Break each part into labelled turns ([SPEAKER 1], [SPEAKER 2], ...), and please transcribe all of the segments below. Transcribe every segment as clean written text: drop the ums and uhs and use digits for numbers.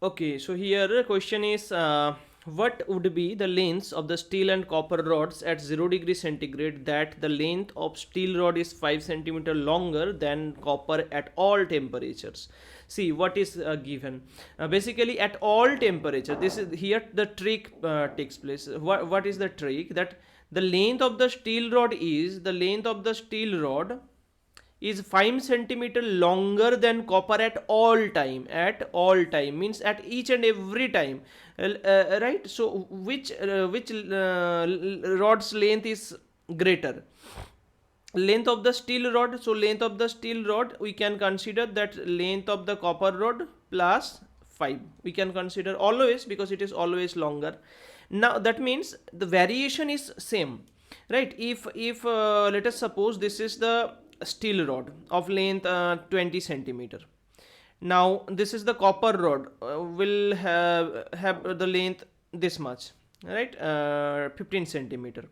[SPEAKER 1] Okay, so here the question is what would be the lengths of the steel and copper rods at 0 degree centigrade that the length of steel rod is 5 centimeter longer than copper at all temperatures. See what is given. Basically at all temperature, this is here the trick takes place. What is the trick? That the length of the steel rod is 5 centimeter longer than copper at all time means at each and every time. Right, so which rod's length is greater? Length of the steel rod, so length of the steel rod we can consider that length of the copper rod plus 5 we can consider always, because it is always longer. Now that means the variation is same, right? If let us suppose this is the steel rod of length 20 centimeter. Now this is the copper rod, will have the length this much, right? 15 centimeter.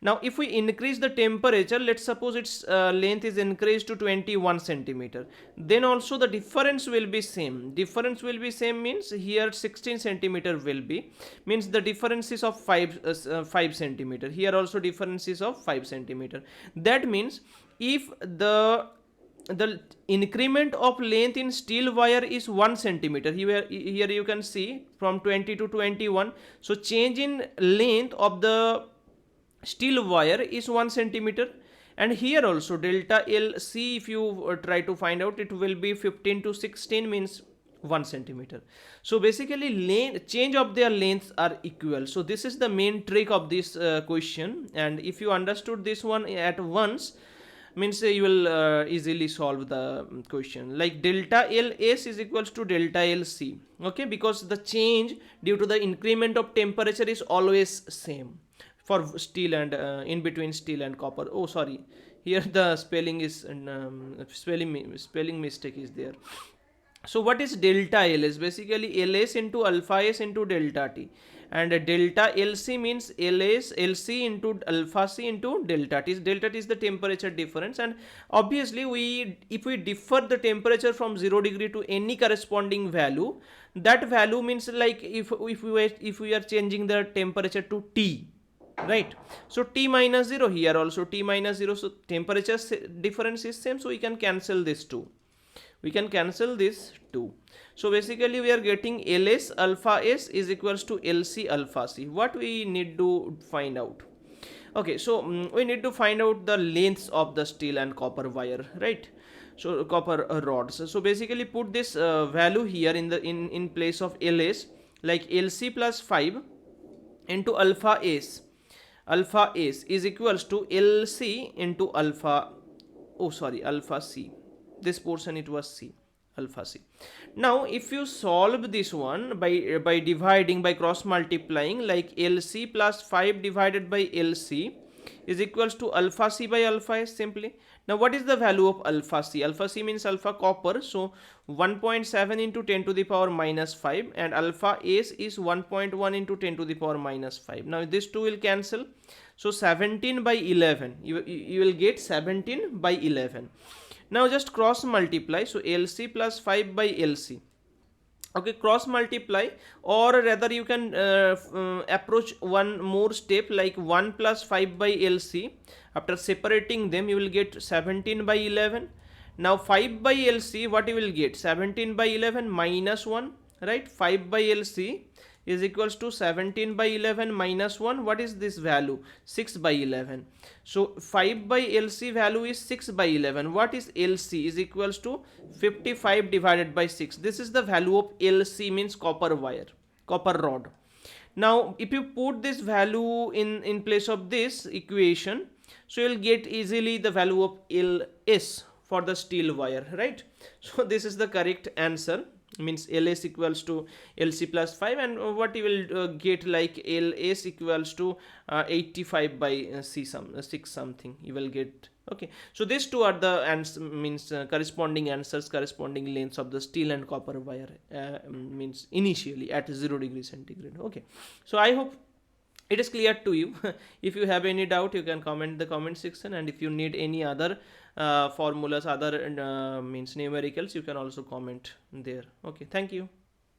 [SPEAKER 1] Now if we increase the temperature, let's suppose its length is increased to 21 centimeter, then also the difference will be same. Difference will be same means here 16 centimeter will be, means the difference is of 5 centimeter. Here also difference is of 5 centimeter. That means if the increment of length in steel wire is 1 centimeter, here you can see from 20 to 21, so change in length of the steel wire is 1 centimeter. And here also delta LC, if you try to find out, it will be 15 to 16 means 1 centimeter. So basically length, change of their lengths are equal. So this is the main trick of this question, and if you understood this one at once, means you will easily solve the question. Like delta LS is equals to delta LC, okay, because the change due to the increment of temperature is always same for steel and in between steel and copper. Oh sorry, here the spelling is spelling mistake is there. So what is delta LS? Basically LS into alpha S into delta T, and delta LC means LS LC into alpha C into delta T. Delta T is the temperature difference, and obviously if we differ the temperature from 0 degree to any corresponding value, that value means like if we are changing the temperature to T, right? So T minus 0, here also T minus 0, so temperature difference is same, so we can cancel this too. We can cancel this too. So basically we are getting LS alpha S is equals to LC alpha C. What we need to find out? Okay, so we need to find out the lengths of the steel and copper wire, right? So copper rods. So basically put this value here in place of LS, like LC plus 5 into alpha S. Alpha S is equals to LC into alpha C. This portion it was C, alpha C. Now if you solve this one by dividing, by cross multiplying, like LC plus 5 divided by LC is equals to alpha C by alpha S simply. Now what is the value of alpha C? Alpha C means alpha copper, so 1.7 into 10 to the power minus 5, and alpha S is 1.1 into 10 to the power minus 5. Now this two will cancel, so 17 by 11, you will get 17 by 11. Now just cross multiply, so LC plus 5 by LC. Okay, cross multiply, or rather you can approach one more step, like 1 plus 5 by LC. After separating them, you will get 17 by 11. Now 5 by LC, what you will get? 17 by 11 minus 1, right? 5 by LC is equals to 17 by 11 minus 1. What is this value? 6 by 11. So 5 by LC value is 6 by 11. What is LC? Is equals to 55 divided by 6. This is the value of LC, means copper wire, copper rod. Now if you put this value in place of this equation, so you will get easily the value of LS for the steel wire, right? So this is the correct answer, means LS equals to LC plus 5, and what you will get, like LS equals to 85 by 6 something you will get. Okay, so these two are the means corresponding answers, corresponding lengths of the steel and copper wire means initially at 0 degree centigrade. Okay, so I hope it is clear to you. If you have any doubt, you can comment the comment section, and if you need any other formulas, other means numericals, you can also comment there. Okay, thank you.